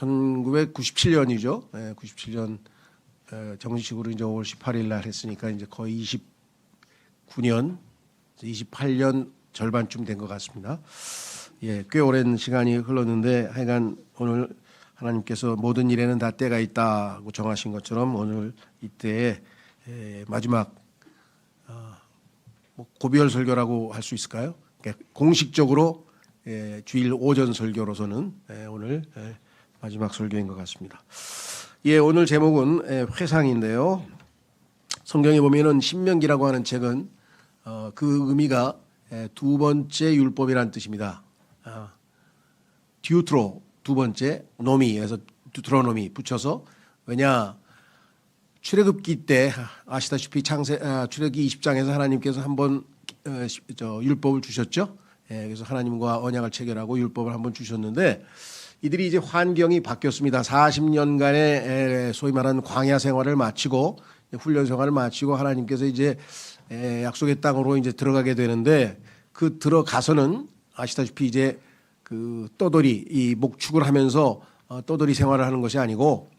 1997년이죠. 97년 정식으로 이제 5월 18일 날 했으니까 이제 거의 29년, 28년 절반쯤 된 것 같습니다. 예, 꽤 오랜 시간이 흘렀는데 하여간 오늘 하나님께서 모든 일에는 다 때가 있다고 정하신 것처럼 오늘 이때에 마지막 고별 설교라고 할 수 있을까요? 그러니까 공식적으로 주일 오전 설교로서는 오늘 마지막 설교인 것 같습니다. 예, 오늘 제목은 회상인데요. 성경에 보면은 신명기라고 하는 책은 그 의미가 두 번째 율법이라는 뜻입니다. 듀트로 두 번째 노미에서 듀트로노미 붙여서 왜냐 출애굽기 때 아시다시피 출애굽기 20장에서 하나님께서 한번 율법을 주셨죠. 그래서 하나님과 언약을 체결하고 율법을 한번 주셨는데 이들이 이제 환경이 바뀌었습니다. 40년간의 소위 말하는 광야 생활을 마치고 훈련 생활을 마치고 하나님께서 이제 약속의 땅으로 이제 들어가게 되는데 그 들어가서는 아시다시피 이제 그 떠돌이 이 목축을 하면서 떠돌이 생활을 하는 것이 아니고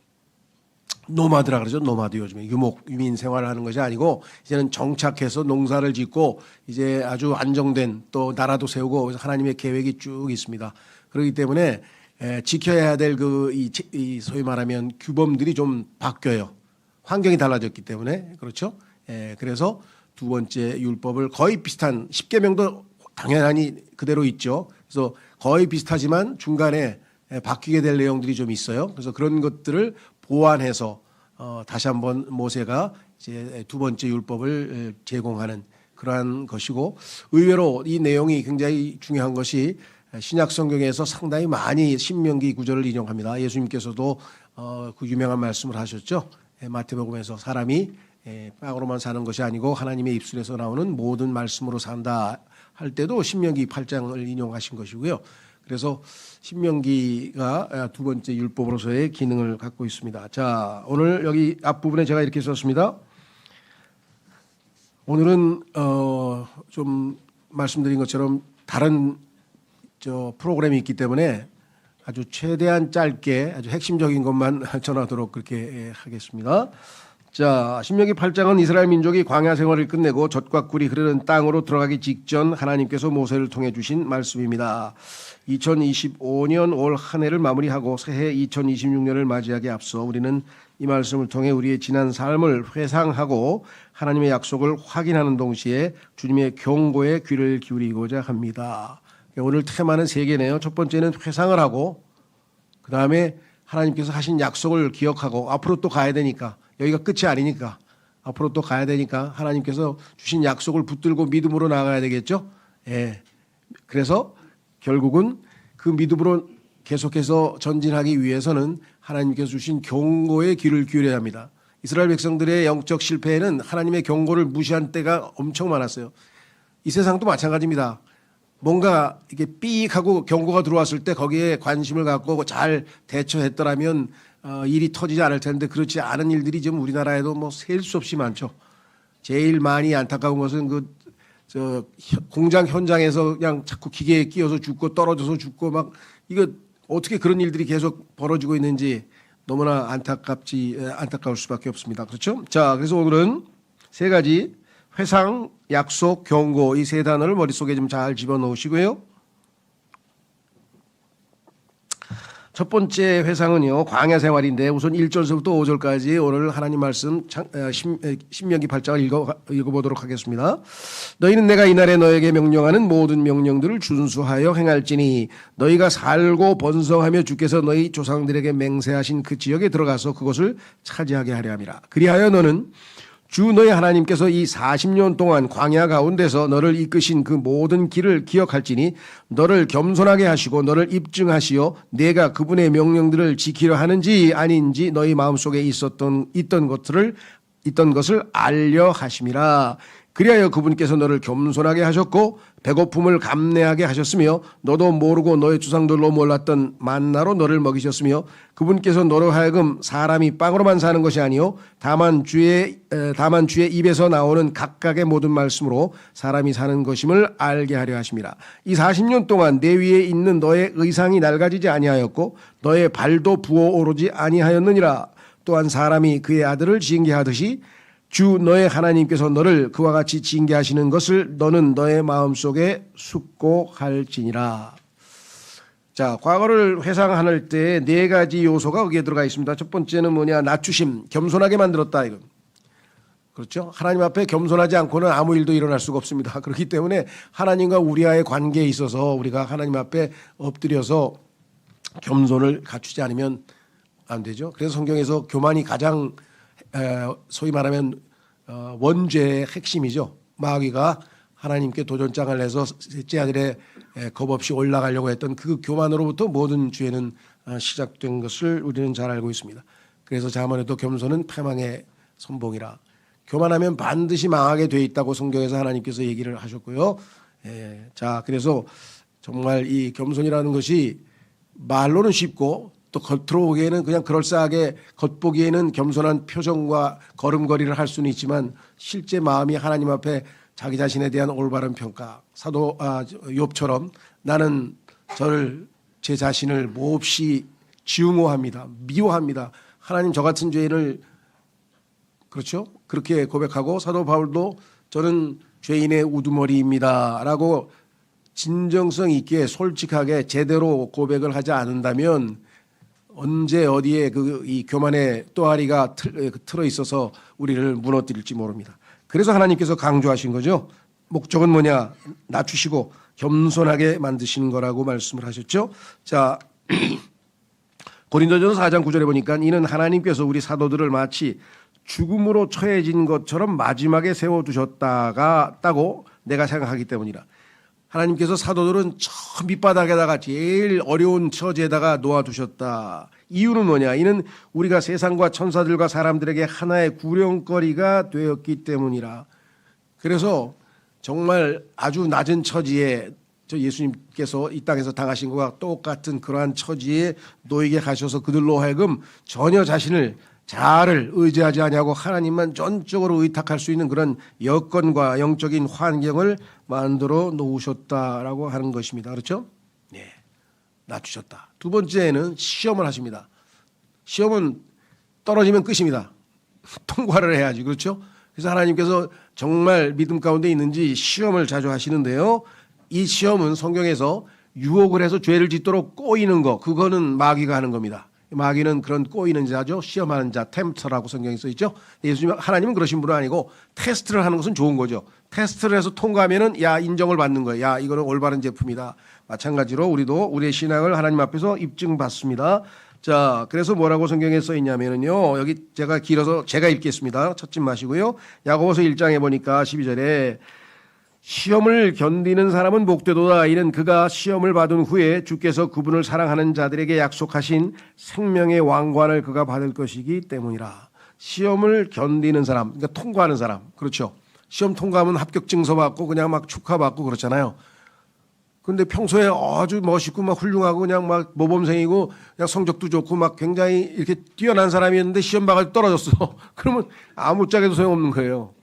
노마드라 그러죠. 노마드 요즘에 유민 생활을 하는 것이 아니고 이제는 정착해서 농사를 짓고 이제 아주 안정된 또 나라도 세우고 하나님의 계획이 쭉 있습니다. 그렇기 때문에 지켜야 될 이 소위 말하면 규범들이 좀 바뀌어요. 환경이 달라졌기 때문에 그렇죠. 그래서 두 번째 율법을 거의 비슷한 10계명도 당연히 그대로 있죠. 그래서 거의 비슷하지만 중간에 바뀌게 될 내용들이 좀 있어요. 그래서 그런 것들을 보완해서 다시 한번 모세가 이제 두 번째 율법을 제공하는 그러한 것이고 의외로 이 내용이 굉장히 중요한 것이 신약 성경에서 상당히 많이 신명기 구절을 인용합니다. 예수님께서도 그 유명한 말씀을 하셨죠. 마태복음에서 사람이 빵으로만 사는 것이 아니고 하나님의 입술에서 나오는 모든 말씀으로 산다 할 때도 신명기 8장을 인용하신 것이고요. 그래서 신명기가 두 번째 율법으로서의 기능을 갖고 있습니다. 자, 오늘 여기 앞부분에 제가 이렇게 썼습니다. 오늘은 좀 말씀드린 것처럼 다른 프로그램이 있기 때문에 아주 최대한 짧게 아주 핵심적인 것만 전하도록 그렇게 하겠습니다. 자, 신명기 8장은 이스라엘 민족이 광야 생활을 끝내고 젖과 꿀이 흐르는 땅으로 들어가기 직전 하나님께서 모세를 통해 주신 말씀입니다. 2025년 올 한 해를 마무리하고 새해 2026년을 맞이하기에 앞서 우리는 이 말씀을 통해 우리의 지난 삶을 회상하고 하나님의 약속을 확인하는 동시에 주님의 경고에 귀를 기울이고자 합니다. 오늘 테마는 세 개네요. 첫 번째는 회상을 하고 그 다음에 하나님께서 하신 약속을 기억하고 앞으로 또 가야 되니까 여기가 끝이 아니니까 앞으로 또 가야 되니까 하나님께서 주신 약속을 붙들고 믿음으로 나가야 되겠죠. 예. 그래서 결국은 그 믿음으로 계속해서 전진하기 위해서는 하나님께서 주신 경고에 귀를 기울여야 합니다. 이스라엘 백성들의 영적 실패에는 하나님의 경고를 무시한 때가 엄청 많았어요. 이 세상도 마찬가지입니다. 뭔가 이렇게 삑 하고 경고가 들어왔을 때 거기에 관심을 갖고 잘 대처했더라면 일이 터지지 않을 텐데 그렇지 않은 일들이 지금 우리나라에도 뭐 셀 수 없이 많죠. 제일 많이 안타까운 것은 공장 현장에서 그냥 자꾸 기계에 끼어서 죽고 떨어져서 죽고 막 이거 어떻게 그런 일들이 계속 벌어지고 있는지 너무나 안타까울 수밖에 없습니다. 그렇죠? 자, 그래서 오늘은 세 가지 회상, 약속, 경고 이 세 단어를 머릿속에 좀 잘 집어넣으시고요. 첫 번째 회상은요. 광야 생활인데 우선 1절서부터 5절까지 오늘 하나님 말씀 신명기 8장을 읽어보도록 하겠습니다. 너희는 내가 이날에 너에게 명령하는 모든 명령들을 준수하여 행할지니 너희가 살고 번성하며 주께서 너희 조상들에게 맹세하신 그 지역에 들어가서 그것을 차지하게 하려 함이라. 그리하여 너는 주 너희 하나님께서 이 40년 동안 광야 가운데서 너를 이끄신 그 모든 길을 기억할지니 너를 겸손하게 하시고 너를 입증하시어 내가 그분의 명령들을 지키려 하는지 아닌지 너희 마음속에 있던 것을 알려 하심이라. 그리하여 그분께서 너를 겸손하게 하셨고 배고픔을 감내하게 하셨으며 너도 모르고 너의 조상들로 몰랐던 만나로 너를 먹이셨으며 그분께서 너로 하여금 사람이 빵으로만 사는 것이 아니요 다만 주의 입에서 나오는 각각의 모든 말씀으로 사람이 사는 것임을 알게 하려 하심이라. 이 40년 동안 내 위에 있는 너의 의상이 낡아지지 아니하였고 너의 발도 부어오르지 아니하였느니라. 또한 사람이 그의 아들을 징계하듯이 주 너의 하나님께서 너를 그와 같이 징계하시는 것을 너는 너의 마음속에 숙고할지니라. 자, 과거를 회상할 때 네 가지 요소가 여기에 들어가 있습니다. 첫 번째는 뭐냐? 낮추심, 겸손하게 만들었다 이거. 그렇죠? 하나님 앞에 겸손하지 않고는 아무 일도 일어날 수가 없습니다. 그렇기 때문에 하나님과 우리와의 관계에 있어서 우리가 하나님 앞에 엎드려서 겸손을 갖추지 않으면 안 되죠. 그래서 성경에서 교만이 가장 소위 말하면 원죄의 핵심이죠. 마귀가 하나님께 도전장을 내서 셋째 아들의 겁 없이 올라가려고 했던 그 교만으로부터 모든 죄는 시작된 것을 우리는 잘 알고 있습니다. 그래서 자문에도 겸손은 패망의 선봉이라. 교만하면 반드시 망하게 돼 있다고 성경에서 하나님께서 얘기를 하셨고요. 자, 그래서 정말 이 겸손이라는 것이 말로는 쉽고 또 겉으로 보기에는 그냥 그럴싸하게 겉보기에는 겸손한 표정과 걸음걸이를 할 수는 있지만 실제 마음이 하나님 앞에 자기 자신에 대한 올바른 평가, 사도 욥처럼 나는 저를 제 자신을 몹시 증오합니다. 미워합니다. 하나님 저 같은 죄인을 그렇죠? 그렇게 고백하고 사도 바울도 저는 죄인의 우두머리입니다 라고 진정성 있게 솔직하게 제대로 고백을 하지 않는다면 언제 어디에 이 교만의 또아리가 틀어 있어서 우리를 무너뜨릴지 모릅니다. 그래서 하나님께서 강조하신 거죠. 목적은 뭐냐? 낮추시고 겸손하게 만드시는 거라고 말씀을 하셨죠. 자, 고린도전서 4장 9절에 보니까 이는 하나님께서 우리 사도들을 마치 죽음으로 처해진 것처럼 마지막에 세워두셨다고 내가 생각하기 때문이라. 하나님께서 사도들은 저 밑바닥에다가 제일 어려운 처지에다가 놓아두셨다. 이유는 뭐냐? 이는 우리가 세상과 천사들과 사람들에게 하나의 구령거리가 되었기 때문이라. 그래서 정말 아주 낮은 처지에 저 예수님께서 이 땅에서 당하신 것과 똑같은 그러한 처지에 놓이게 가셔서 그들로 하여금 전혀 자신을 자아를 의지하지 아니하고 하나님만 전적으로 의탁할 수 있는 그런 여건과 영적인 환경을 만들어 놓으셨다라고 하는 것입니다. 그렇죠? 네, 낮추셨다. 두 번째는 시험을 하십니다. 시험은 떨어지면 끝입니다. 통과를 해야지. 그렇죠? 그래서 하나님께서 정말 믿음 가운데 있는지 시험을 자주 하시는데요. 이 시험은 성경에서 유혹을 해서 죄를 짓도록 꼬이는 거, 그거는 마귀가 하는 겁니다. 마귀는 그런 꼬이는 자죠. 시험하는 자, 템터라고 성경에 써 있죠. 예수님, 하나님은 그러신 분은 아니고 테스트를 하는 것은 좋은 거죠. 테스트를 해서 통과하면은 야, 인정을 받는 거예요. 야, 이거는 올바른 제품이다. 마찬가지로 우리도 우리의 신앙을 하나님 앞에서 입증받습니다. 자, 그래서 뭐라고 성경에 써 있냐면은요. 여기 제가 길어서 제가 읽겠습니다. 찾지 마시고요. 야고보서 1장에 보니까 12절에 시험을 견디는 사람은 복되도다. 이는 그가 시험을 받은 후에 주께서 그분을 사랑하는 자들에게 약속하신 생명의 왕관을 그가 받을 것이기 때문이라. 시험을 견디는 사람, 그러니까 통과하는 사람. 그렇죠. 시험 통과하면 합격 증서 받고 그냥 막 축하받고 그렇잖아요. 근데 평소에 아주 멋있고 막 훌륭하고 그냥 막 모범생이고 그냥 성적도 좋고 막 굉장히 이렇게 뛰어난 사람이었는데 시험 봐가지고 떨어졌어. 그러면 아무짝에도 소용없는 거예요.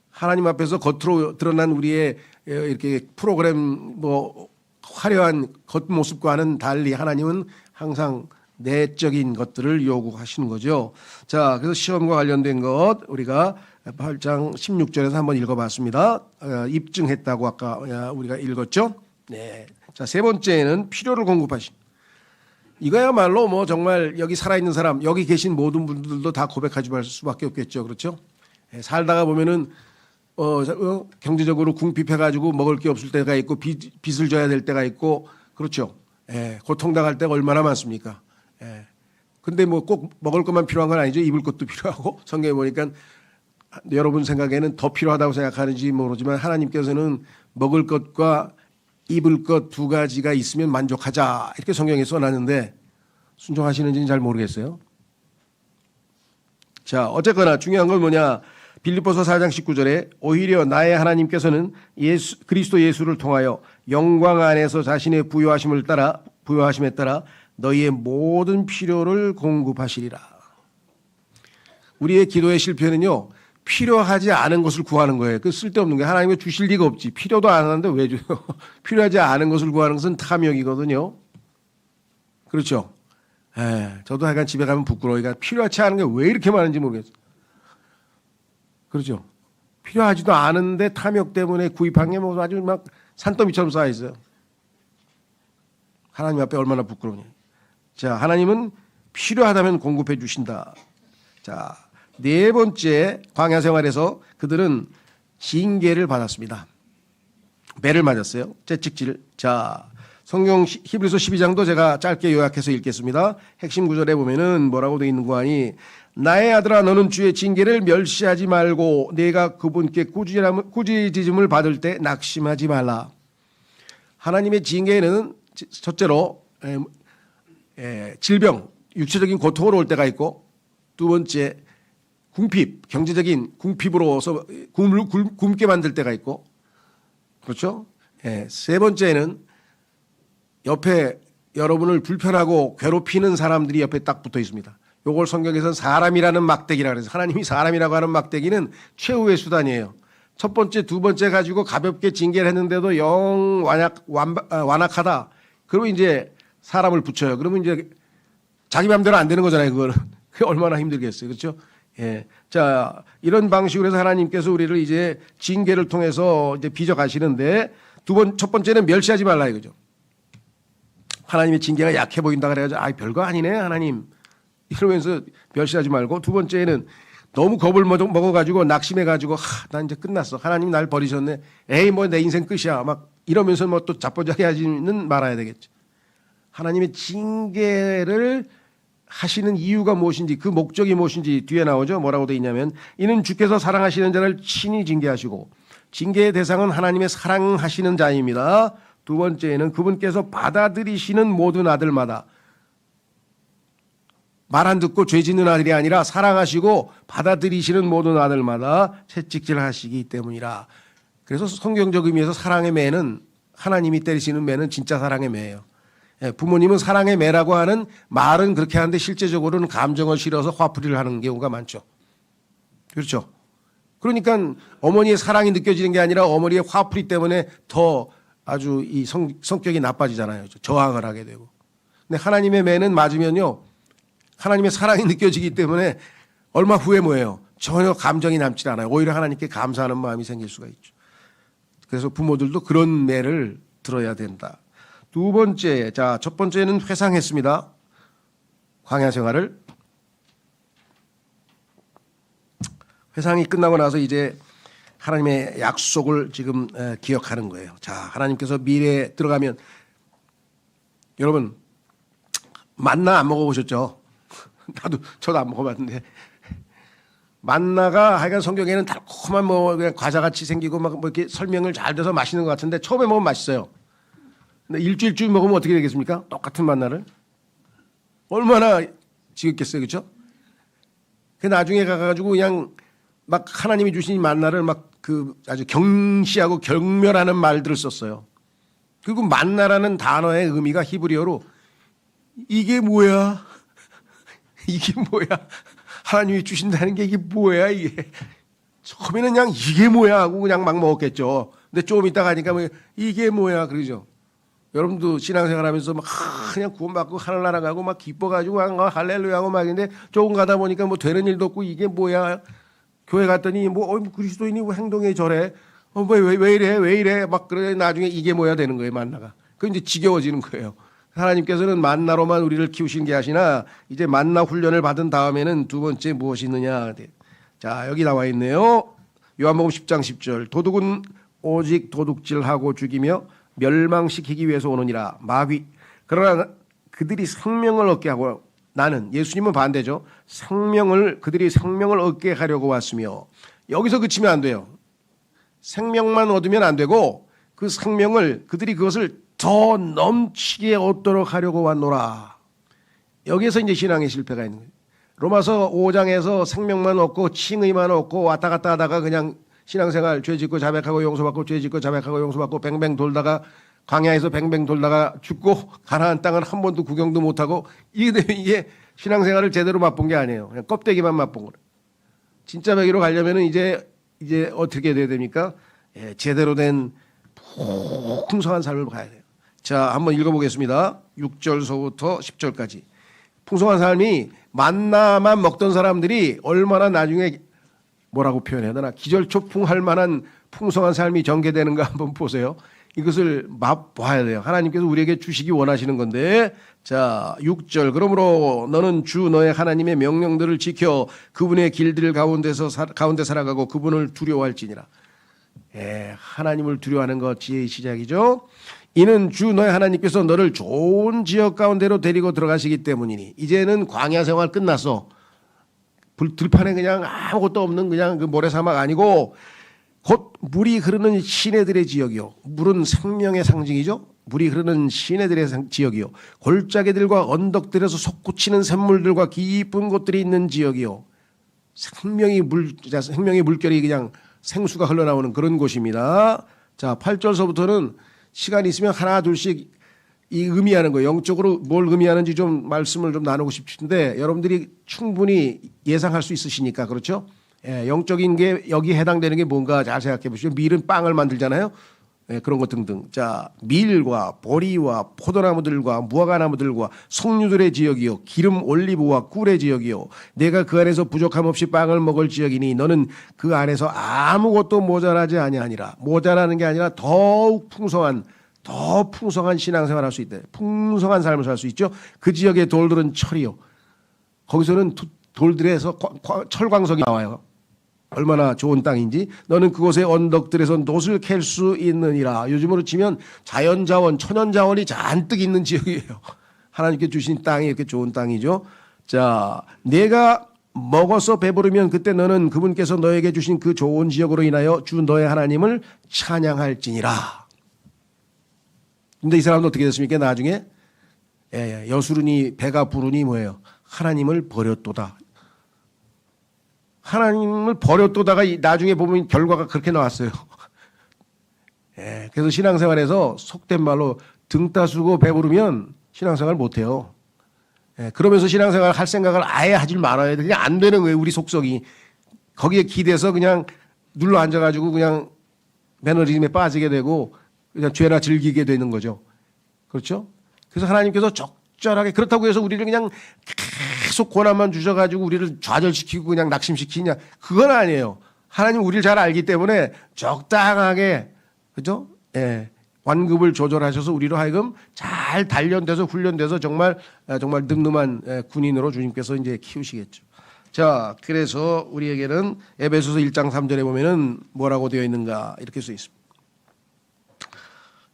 하나님 앞에서 겉으로 드러난 우리의 이렇게 프로그램 뭐 화려한 겉모습과는 달리 하나님은 항상 내적인 것들을 요구하시는 거죠. 자, 그래서 시험과 관련된 것 우리가 8장 16절에서 한번 읽어봤습니다. 입증했다고 아까 우리가 읽었죠. 네. 자, 세 번째는 필요를 공급하신. 이거야말로 뭐 정말 여기 살아있는 사람, 여기 계신 모든 분들도 다 고백하지 말 수밖에 없겠죠. 그렇죠? 살다가 보면은 경제적으로 궁핍해가지고 먹을 게 없을 때가 있고 빚을 져야 될 때가 있고 그렇죠. 고통당할 때가 얼마나 많습니까? 근데 뭐 꼭 먹을 것만 필요한 건 아니죠. 입을 것도 필요하고 성경에 보니까 여러분 생각에는 더 필요하다고 생각하는지 모르지만 하나님께서는 먹을 것과 입을 것 두 가지가 있으면 만족하자 이렇게 성경에 써놨는데 순종하시는지는 잘 모르겠어요. 자, 어쨌거나 중요한 건 뭐냐? 빌립보서 4장 19절에 오히려 나의 하나님께서는 그리스도 예수를 통하여 영광 안에서 자신의 부요하심에 따라 너희의 모든 필요를 공급하시리라. 우리의 기도의 실패는요, 필요하지 않은 것을 구하는 거예요. 그 쓸데없는 게 하나님이 주실 리가 없지. 필요도 안 하는데 왜 줘요? 필요하지 않은 것을 구하는 것은 탐욕이거든요. 그렇죠? 저도 하여간 집에 가면 부끄러워요. 그러니까 필요하지 않은 게 왜 이렇게 많은지 모르겠어요. 그렇죠? 필요하지도 않은데 탐욕 때문에 구입한 게 뭐 아주 막 산더미처럼 쌓여 있어요. 하나님 앞에 얼마나 부끄러우냐. 자, 하나님은 필요하다면 공급해 주신다. 자, 네 번째 광야 생활에서 그들은 징계를 받았습니다. 매를 맞았어요. 채찍질. 자, 성경 히브리서 12장도 제가 짧게 요약해서 읽겠습니다. 핵심 구절에 보면은 뭐라고 되어 있는 거 아니? 나의 아들아 너는 주의 징계를 멸시하지 말고 내가 그분께 꾸짖음을 받을 때 낙심하지 말라. 하나님의 징계는 첫째로 질병, 육체적인 고통으로 올 때가 있고, 두 번째 궁핍, 경제적인 궁핍으로서 굶게 만들 때가 있고, 그렇죠? 세 번째는 옆에 여러분을 불편하고 괴롭히는 사람들이 옆에 딱 붙어 있습니다. 요걸 성경에서는 사람이라는 막대기라 그래서 하나님이 사람이라고 하는 막대기는 최후의 수단이에요. 첫 번째, 두 번째 가지고 가볍게 징계를 했는데도 영 완악하다. 그러면 이제 사람을 붙여요. 그러면 이제 자기 마음대로 안 되는 거잖아요. 그거는. 그게 얼마나 힘들겠어요. 그렇죠? 예. 자, 이런 방식으로 해서 하나님께서 우리를 이제 징계를 통해서 이제 빚어가시는데 첫 번째는 멸시하지 말라 이거죠. 하나님의 징계가 약해 보인다 그래가지고 별거 아니네 하나님 이러면서 멸시하지 말고, 두 번째는 너무 겁을 먹어가지고 낙심해가지고 난 이제 끝났어. 하나님 날 버리셨네. 에이 뭐 내 인생 끝이야. 막 이러면서 뭐 또 자포자기 하지는 말아야 되겠죠. 하나님의 징계를 하시는 이유가 무엇인지, 그 목적이 무엇인지 뒤에 나오죠. 뭐라고 되어 있냐면 이는 주께서 사랑하시는 자를 친히 징계하시고 징계의 대상은 하나님의 사랑하시는 자입니다. 두 번째는 그분께서 받아들이시는 모든 아들마다, 말 안 듣고 죄 짓는 아들이 아니라 사랑하시고 받아들이시는 모든 아들마다 채찍질 하시기 때문이라. 그래서 성경적 의미에서 사랑의 매는, 하나님이 때리시는 매는 진짜 사랑의 매예요. 부모님은 사랑의 매라고 하는 말은 그렇게 하는데 실제적으로는 감정을 실어서 화풀이를 하는 경우가 많죠. 그렇죠? 그러니까 어머니의 사랑이 느껴지는 게 아니라 어머니의 화풀이 때문에 더 아주 이 성격이 나빠지잖아요. 저항을 하게 되고. 근데 하나님의 매는 맞으면요, 하나님의 사랑이 느껴지기 때문에 얼마 후에 뭐예요? 전혀 감정이 남지 않아요. 오히려 하나님께 감사하는 마음이 생길 수가 있죠. 그래서 부모들도 그런 매를 들어야 된다. 두 번째, 자, 첫 번째는 회상했습니다. 광야 생활을. 회상이 끝나고 나서 이제 하나님의 약속을 지금 기억하는 거예요. 자, 하나님께서 미래에 들어가면, 여러분 만나 안 먹어보셨죠? 저도 안 먹어봤는데, 만나가 하여간 성경에는 달콤한 뭐 그냥 과자같이 생기고 막 뭐 이렇게 설명을 잘 돼서 맛있는 것 같은데 처음에 먹으면 맛있어요. 근데 일주일쯤 먹으면 어떻게 되겠습니까? 똑같은 만나를 얼마나 지겹겠어요, 그렇죠? 그 나중에 가가지고 그냥 막 하나님이 주신 만나를 막 그 아주 경시하고 경멸하는 말들을 썼어요. 그리고 만나라는 단어의 의미가 히브리어로 이게 뭐야? 이게 뭐야? 하나님이 주신다는 게 이게 뭐야 이게? 처음에는 그냥 이게 뭐야 하고 그냥 막 먹었겠죠. 근데 조금 있다가 하니까 뭐 이게 뭐야 그러죠. 여러분도 신앙생활하면서 막 그냥 구원받고 하늘나라 가고 막 기뻐가지고 할렐루야 하고 막 있는데 조금 가다 보니까 뭐 되는 일도 없고 이게 뭐야? 교회 갔더니 뭐 그리스도인이 뭐 행동에 저래? 왜 이래? 막 그래 나중에 이게 뭐야 되는 거예요 만나가. 그 이제 지겨워지는 거예요. 하나님께서는 만나로만 우리를 키우신 게 아시나 이제 만나 훈련을 받은 다음에는 두 번째 무엇이 있느냐. 자, 여기 나와 있네요. 요한복음 10장 10절. 도둑은 오직 도둑질하고 죽이며 멸망시키기 위해서 오느니라. 마귀. 그러나 그들이 생명을 얻게 하고, 나는, 예수님은 반대죠. 그들이 생명을 얻게 하려고 왔으며, 여기서 그치면 안 돼요. 생명만 얻으면 안 되고 그 생명을, 그들이 그것을 더 넘치게 얻도록 하려고 왔노라. 여기에서 이제 신앙의 실패가 있는 거예요. 로마서 5장에서 생명만 얻고 칭의만 얻고 왔다 갔다 하다가 그냥 신앙생활 죄 짓고 자백하고 용서받고 죄 짓고 자백하고 용서받고 뱅뱅 돌다가 광야에서 뱅뱅 돌다가 죽고 가나안 땅은 한 번도 구경도 못하고 이게 신앙생활을 제대로 맛본 게 아니에요. 그냥 껍데기만 맛본 거예요. 진짜 배기로 가려면은 이제 어떻게 돼야 됩니까? 예, 제대로 된 풍성한 삶을 가야 돼요. 자, 한번 읽어보겠습니다. 6절서부터 10절까지. 풍성한 삶이 만나만 먹던 사람들이 얼마나 나중에 뭐라고 표현해야 되나 기절초풍할 만한 풍성한 삶이 전개되는가 한번 보세요. 이것을 맛봐야 돼요. 하나님께서 우리에게 주시기 원하시는 건데, 자 6절 그러므로 너는 주 너의 하나님의 명령들을 지켜 그분의 길들 가운데 살아가고 그분을 두려워할지니라. 예, 하나님을 두려워하는 것 지혜의 시작이죠. 이는 주 너의 하나님께서 너를 좋은 지역 가운데로 데리고 들어가시기 때문이니. 이제는 광야 생활 끝났어. 들판에 그냥 아무것도 없는 그냥 그 모래사막 아니고 곧 물이 흐르는 시내들의 지역이요. 물은 생명의 상징이죠. 물이 흐르는 시내들의 지역이요. 골짜기들과 언덕들에서 솟구치는 샘물들과 깊은 곳들이 있는 지역이요. 생명의 물결이 그냥 생수가 흘러나오는 그런 곳입니다. 자, 8절서부터는 시간이 있으면 하나 둘씩 이 의미하는 거 영적으로 뭘 의미하는지 좀 말씀을 좀 나누고 싶은데 여러분들이 충분히 예상할 수 있으시니까 그렇죠? 예, 영적인 게 여기 해당되는 게 뭔가 잘 생각해 보시죠. 밀은 빵을 만들잖아요. 예, 그런 것 등등. 자, 밀과 보리와 포도나무들과 무화과나무들과 석류들의 지역이요, 기름 올리브와 꿀의 지역이요, 내가 그 안에서 부족함 없이 빵을 먹을 지역이니 너는 그 안에서 아무것도 모자라지 아니하니라. 모자라는 게 아니라 더욱 풍성한 신앙생활을 할 수 있대. 풍성한 삶을 살 수 있죠. 그 지역의 돌들은 철이요. 거기서는 돌들에서 철광석이 나와요. 얼마나 좋은 땅인지. 너는 그곳의 언덕들에서 놋을 캘 수 있느니라. 요즘으로 치면 자연자원, 천연자원이 잔뜩 있는 지역이에요. 하나님께 주신 땅이 이렇게 좋은 땅이죠. 자, 내가 먹어서 배부르면 그때 너는 그분께서 너에게 주신 그 좋은 지역으로 인하여 주 너의 하나님을 찬양할지니라. 근데 이 사람은 어떻게 됐습니까? 나중에 여수르니 배가 부르니 뭐예요? 하나님을 버렸도다. 하나님을 버렸도다가 나중에 보면 결과가 그렇게 나왔어요. 예, 그래서 신앙생활에서 속된 말로 등 따수고 배부르면 신앙생활 못해요. 예, 그러면서 신앙생활 할 생각을 아예 하질 말아야 돼. 그냥 안 되는 거예요. 우리 속성이. 거기에 기대서 그냥 눌러 앉아가지고 그냥 매너리즘에 빠지게 되고 그냥 죄나 즐기게 되는 거죠. 그렇죠? 그래서 하나님께서 적절하게 그렇다고 해서 우리를 그냥 계속 고난만 주셔가지고 우리를 좌절시키고 그냥 낙심시키냐, 그건 아니에요. 하나님 우리를 잘 알기 때문에 적당하게, 그죠? 예, 완급을 조절하셔서 우리로 하여금 잘 단련돼서 훈련돼서 정말 늠름한 군인으로 주님께서 이제 키우시겠죠. 자, 그래서 우리에게는 에베소서 1장 3절에 보면은 뭐라고 되어 있는가 이렇게 써 있습니다.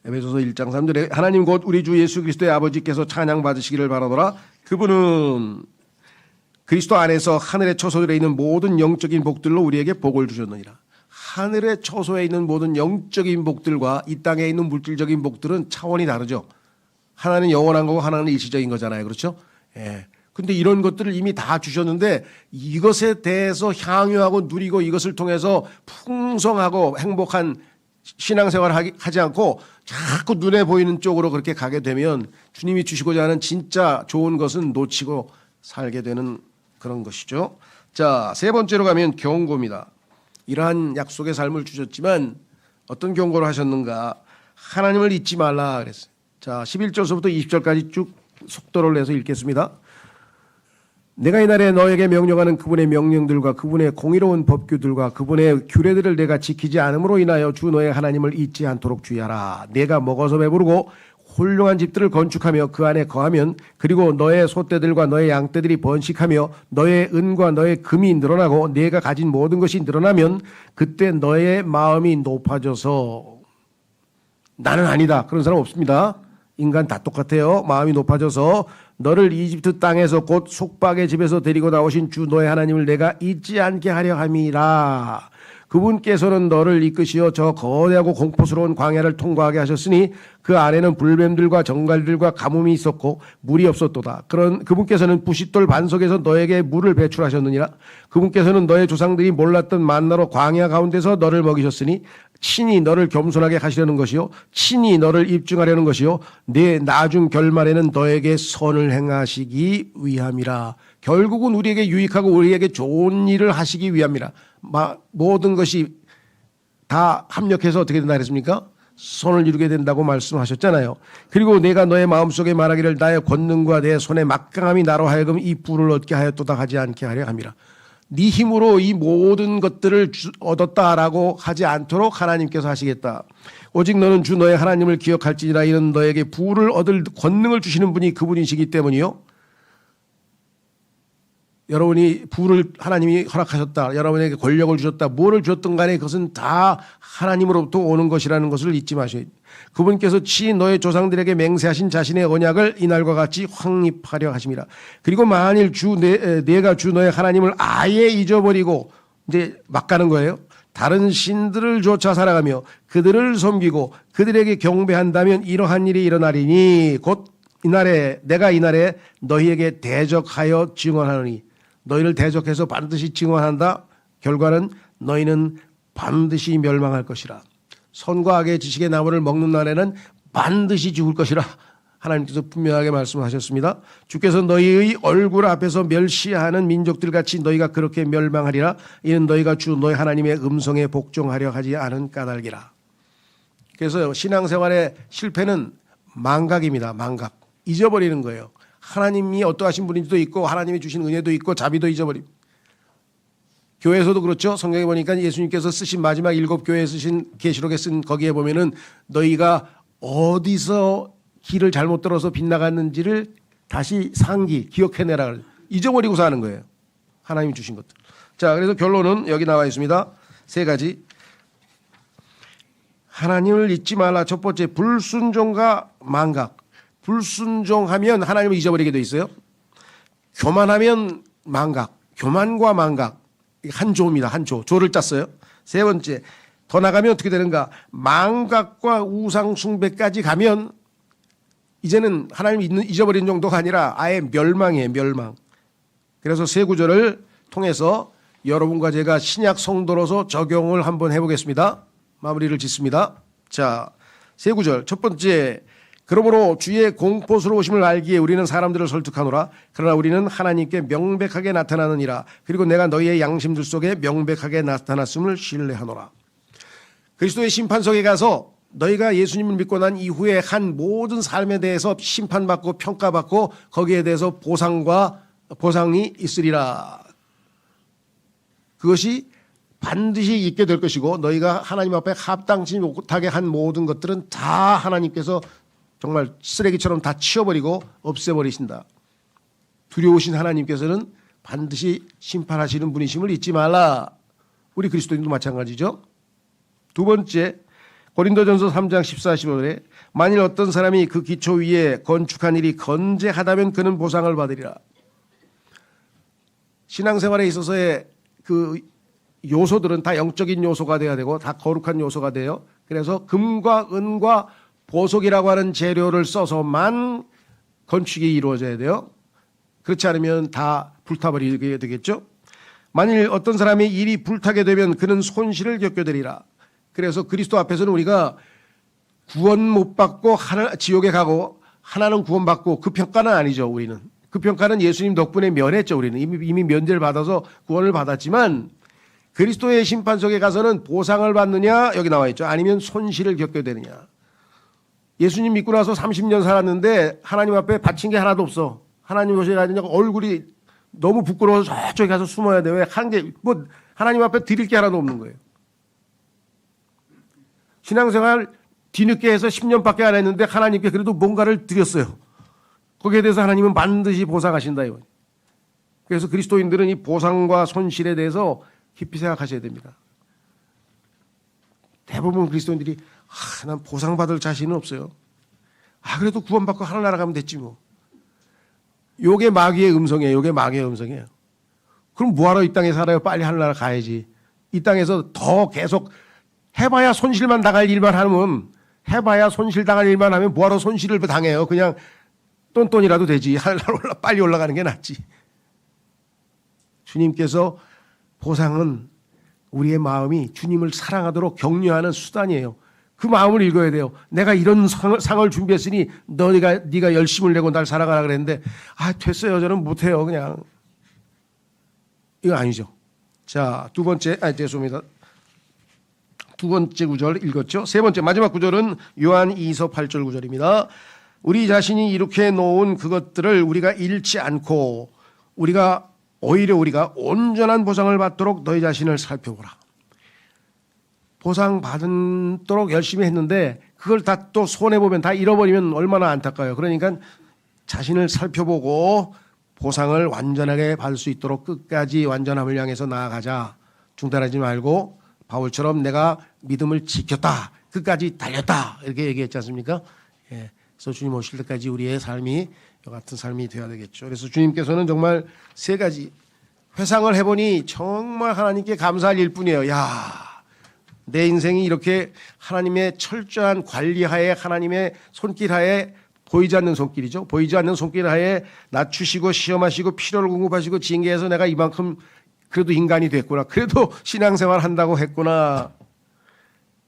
에베소서 1장 3절에 하나님 곧 우리 주 예수 그리스도의 아버지께서 찬양받으시기를 바라노라. 그분은 그리스도 안에서 하늘의 처소들에 있는 모든 영적인 복들로 우리에게 복을 주셨느니라. 하늘의 처소에 있는 모든 영적인 복들과 이 땅에 있는 물질적인 복들은 차원이 다르죠. 하나는 영원한 거고 하나는 일시적인 거잖아요. 그렇죠? 예. 근데 이런 것들을 이미 다 주셨는데 이것에 대해서 향유하고 누리고 이것을 통해서 풍성하고 행복한 신앙생활을 하지 않고 자꾸 눈에 보이는 쪽으로 그렇게 가게 되면 주님이 주시고자 하는 진짜 좋은 것은 놓치고 살게 되는 그런 것이죠. 자, 세 번째로 가면 경고입니다. 이러한 약속의 삶을 주셨지만 어떤 경고를 하셨는가? 하나님을 잊지 말라 그랬어요. 자, 11절서부터 20절까지 쭉 속도를 내서 읽겠습니다. 내가 이날에 너에게 명령하는 그분의 명령들과 그분의 공의로운 법규들과 그분의 규례들을 내가 지키지 않음으로 인하여 주 너의 하나님을 잊지 않도록 주의하라. 내가 먹어서 배부르고 훌륭한 집들을 건축하며 그 안에 거하면, 그리고 너의 소떼들과 너의 양떼들이 번식하며 너의 은과 너의 금이 늘어나고 내가 가진 모든 것이 늘어나면 그때 너의 마음이 높아져서, 나는 아니다 그런 사람 없습니다. 인간 다 똑같아요. 마음이 높아져서 너를 이집트 땅에서 곧 속박의 집에서 데리고 나오신 주 너의 하나님을 내가 잊지 않게 하려 함이라. 그분께서는 너를 이끄시어 저 거대하고 공포스러운 광야를 통과하게 하셨으니 그 안에는 불뱀들과 정갈들과 가뭄이 있었고 물이 없었도다. 그런 그분께서는 부싯돌 반석에서 너에게 물을 배출하셨느니라. 그분께서는 너의 조상들이 몰랐던 만나로 광야 가운데서 너를 먹이셨으니 친히 너를 겸손하게 하시려는 것이요 친히 너를 입증하려는 것이요 내 나중 결말에는 너에게 선을 행하시기 위함이라. 결국은 우리에게 유익하고 우리에게 좋은 일을 하시기 위함이라. 모든 것이 다 합력해서 어떻게 된다 그랬습니까? 선을 이루게 된다고 말씀하셨잖아요. 그리고 내가 너의 마음속에 말하기를 나의 권능과 내 손의 막강함이 나로 하여금 이 부를 얻게 하였도다 하지 않게 하려 함이라. 네 힘으로 이 모든 것들을 얻었다라고 하지 않도록 하나님께서 하시겠다. 오직 너는 주 너의 하나님을 기억할지니라. 이는 너에게 부를 얻을 권능을 주시는 분이 그분이시기 때문이요. 여러분이 부를 하나님이 허락하셨다. 여러분에게 권력을 주셨다. 뭐를 주셨든 간에 그것은 다 하나님으로부터 오는 것이라는 것을 잊지 마셔야 돼요. 그분께서 친히 너의 조상들에게 맹세하신 자신의 언약을 이날과 같이 확립하려 하심이라. 그리고 만일 내가 주 너의 하나님을 아예 잊어버리고 이제 막 가는 거예요. 다른 신들을 쫓아 살아가며 그들을 섬기고 그들에게 경배한다면 이러한 일이 일어나리니 곧 내가 이날에 너희에게 대적하여 증언하노니. 너희를 대적해서 반드시 증언한다. 결과는 너희는 반드시 멸망할 것이라. 선과 악의 지식의 나무를 먹는 날에는 반드시 죽을 것이라. 하나님께서 분명하게 말씀하셨습니다. 주께서 너희의 얼굴 앞에서 멸시하는 민족들 같이 너희가 그렇게 멸망하리라. 이는 너희가 주 너희 하나님의 음성에 복종하려 하지 않은 까닭이라. 그래서 신앙생활의 실패는 망각입니다. 망각. 잊어버리는 거예요. 하나님이 어떠하신 분인지도 있고 하나님이 주신 은혜도 있고 자비도 잊어버립니다. 교회에서도 그렇죠. 성경에 보니까 예수님께서 쓰신 마지막 7교회에 쓰신 계시록에 쓴 거기에 보면은 너희가 어디서 길을 잘못 들어서 빗나갔는지를 다시 기억해내라. 잊어버리고 사는 거예요. 하나님이 주신 것들. 자, 그래서 결론은 여기 나와 있습니다. 3가지. 하나님을 잊지 말라. 첫 번째, 불순종과 망각. 불순종하면 하나님을 잊어버리게 돼 있어요. 교만하면 망각. 교만과 망각. 한 조입니다. 한 조. 조를 짰어요. 3번째, 더 나가면 어떻게 되는가. 망각과 우상 숭배까지 가면 이제는 하나님을 잊어버린 정도가 아니라 아예 멸망이에요. 멸망. 그래서 3구절을 통해서 여러분과 제가 신약 성도로서 적용을 한번 해보겠습니다. 마무리를 짓습니다. 자, 3구절. 첫 번째, 그러므로 주의 공포스러우심을 알기에 우리는 사람들을 설득하노라. 그러나 우리는 하나님께 명백하게 나타나느니라. 그리고 내가 너희의 양심들 속에 명백하게 나타났음을 신뢰하노라. 그리스도의 심판석에 가서 너희가 예수님을 믿고 난 이후에 한 모든 삶에 대해서 심판받고 평가받고 거기에 대해서 보상이 있으리라. 그것이 반드시 있게 될 것이고 너희가 하나님 앞에 합당치 못하게 한 모든 것들은 다 하나님께서 정말 쓰레기처럼 다 치워버리고 없애버리신다. 두려우신 하나님께서는 반드시 심판하시는 분이심을 잊지 말라. 우리 그리스도인도 마찬가지죠. 2번째, 고린도전서 3장 14, 15절에 만일 어떤 사람이 그 기초 위에 건축한 일이 건재하다면 그는 보상을 받으리라. 신앙생활에 있어서의 그 요소들은 다 영적인 요소가 돼야 되고 다 거룩한 요소가 돼요. 그래서 금과 은과 보석이라고 하는 재료를 써서만 건축이 이루어져야 돼요. 그렇지 않으면 다 불타버리게 되겠죠. 만일 어떤 사람이 일이 불타게 되면 그는 손실을 겪게 되리라. 그래서 그리스도 앞에서는 우리가 구원 못 받고 지옥에 가고 하나는 구원받고 그 평가는 아니죠. 우리는 그 평가는 예수님 덕분에 면했죠. 우리는 이미 면제를 받아서 구원을 받았지만 그리스도의 심판석에 가서는 보상을 받느냐 여기 나와 있죠. 아니면 손실을 겪게 되느냐. 예수님 믿고 나서 30년 살았는데 하나님 앞에 바친 게 하나도 없어. 하나님 오셔야 가지고 얼굴이 너무 부끄러워서 저쪽에 가서 숨어야 돼. 왜? 하나님 앞에 드릴 게 하나도 없는 거예요. 신앙생활 뒤늦게 해서 10년밖에 안 했는데 하나님께 그래도 뭔가를 드렸어요. 거기에 대해서 하나님은 반드시 보상하신다. 그래서 그리스도인들은 이 보상과 손실에 대해서 깊이 생각하셔야 됩니다. 대부분 그리스도인들이 난 보상받을 자신은 없어요. 그래도 구원받고 하늘나라 가면 됐지 뭐. 요게 마귀의 음성이에요. 요게 마귀의 음성이에요. 그럼 뭐하러 이 땅에 살아요? 빨리 하늘나라 가야지. 이 땅에서 더 계속 해봐야 손실만 당할 일만 하면 해봐야 손실 당할 일만 하면 뭐하러 손실을 당해요. 그냥 똔똔이라도 되지. 하늘나라 빨리 올라가는 게 낫지. 주님께서 보상은 우리의 마음이 주님을 사랑하도록 격려하는 수단이에요. 그 마음을 읽어야 돼요. 내가 이런 상을 준비했으니 네가 열심을 내고 날 사랑하라 그랬는데 됐어요. 저는 못해요. 그냥 이거 아니죠. 자, 죄송합니다. 두 번째 구절 읽었죠. 세 번째 마지막 구절은 요한 2서 8절 구절입니다. 우리 자신이 이렇게 놓은 그것들을 우리가 잃지 않고 오히려 우리가 온전한 보상을 받도록 너희 자신을 살펴보라. 보상 받도록 열심히 했는데 그걸 다 또 손해보면 다 잃어버리면 얼마나 안타까워요. 그러니까 자신을 살펴보고 보상을 완전하게 받을 수 있도록 끝까지 완전함을 향해서 나아가자. 중단하지 말고 바울처럼 내가 믿음을 지켰다. 끝까지 달렸다. 이렇게 얘기했지 않습니까? 그래서 주님 오실 때까지 우리의 삶이 이와 같은 삶이 되어야 되겠죠. 그래서 주님께서는 정말 세 가지 회상을 해보니 정말 하나님께 감사할 일뿐이에요. 내 인생이 이렇게 하나님의 철저한 관리하에 하나님의 손길하에 보이지 않는 손길이죠. 보이지 않는 손길하에 낮추시고 시험하시고 필요를 공급하시고 징계해서 내가 이만큼 그래도 인간이 됐구나. 그래도 신앙생활 한다고 했구나.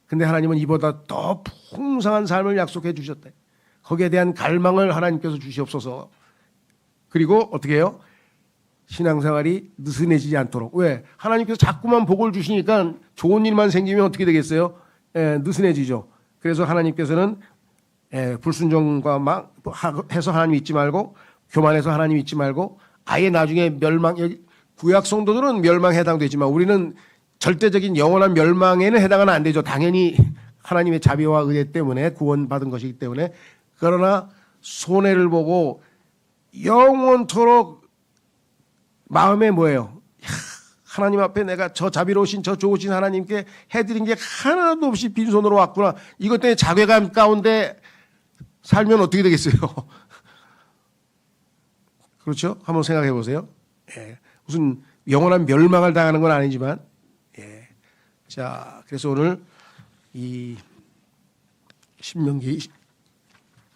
근데 하나님은 이보다 더 풍성한 삶을 약속해 주셨대. 거기에 대한 갈망을 하나님께서 주시옵소서. 그리고 어떻게 해요? 신앙생활이 느슨해지지 않도록. 왜? 하나님께서 자꾸만 복을 주시니까 좋은 일만 생기면 어떻게 되겠어요? 느슨해지죠. 그래서 하나님께서는 불순종과 막 해서 하나님 잊지 말고 교만해서 하나님 잊지 말고 아예 나중에 멸망, 구약 성도들은 멸망에 해당되지만 우리는 절대적인 영원한 멸망에는 해당은 안 되죠. 당연히 하나님의 자비와 은혜 때문에 구원받은 것이기 때문에. 그러나 손해를 보고 영원토록 마음에 뭐예요? 하나님 앞에 내가 저 자비로우신 저 좋으신 하나님께 해드린 게 하나도 없이 빈손으로 왔구나. 이것 때문에 자괴감 가운데 살면 어떻게 되겠어요? 그렇죠? 한번 생각해 보세요. 무슨 영원한 멸망을 당하는 건 아니지만, 자, 그래서 오늘 이 신명기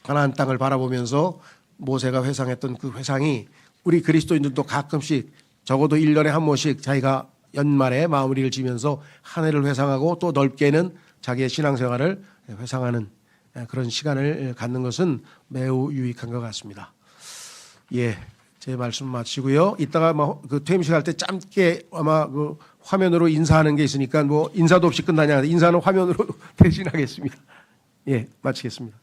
가나안 땅을 바라보면서 모세가 회상했던 그 회상이 우리 그리스도인들도 가끔씩 적어도 1년에 한 번씩 자기가 연말에 마무리를 지면서 한 해를 회상하고 또 넓게는 자기의 신앙생활을 회상하는 그런 시간을 갖는 것은 매우 유익한 것 같습니다. 제 말씀 마치고요. 이따가 그 퇴임식 할 때 짧게 아마 그 화면으로 인사하는 게 있으니까 뭐 인사도 없이 끝나냐. 인사는 화면으로 대신하겠습니다. 마치겠습니다.